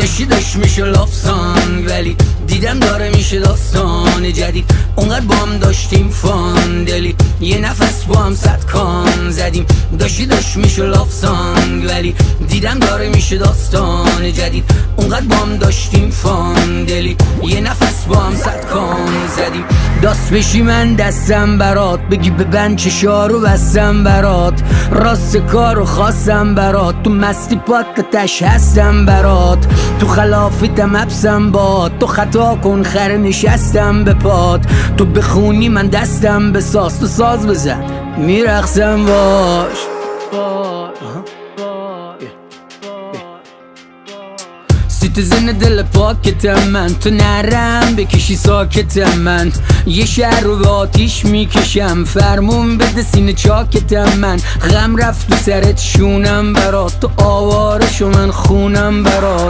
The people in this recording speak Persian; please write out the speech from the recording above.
داشت میشه لافسان، ولی دیدم داره میشه داستان جدید. اونقدر با هم داشتیم فان دلی، یه نفس با هم صد کان زدیم. داشت میشه لافسان، ولی دیدم داره میشه داستان جدید. اونقدر با هم داشتیم فان دلی، یه نفس با هم صد کان زدیم. داست بشی من دستم برات، بگی ببند چشارو بستم برات. راست کارو خواستم برات، تو مستی پاتش هستم برات. تو خلافیتم حبسم باد، تو خطا کن خره نشستم به پات. تو بخونی من دستم بساز، تو ساز بزن میرقصم باش. سیتیزن دل پاکتم من، تو نرم بکشی ساکتم من. یه شهر رو به آتیش میکشم، فرمون بده سینه چاکتم من. غم رفت تو سرت شونم برات، تو آوارشو من خونم برات.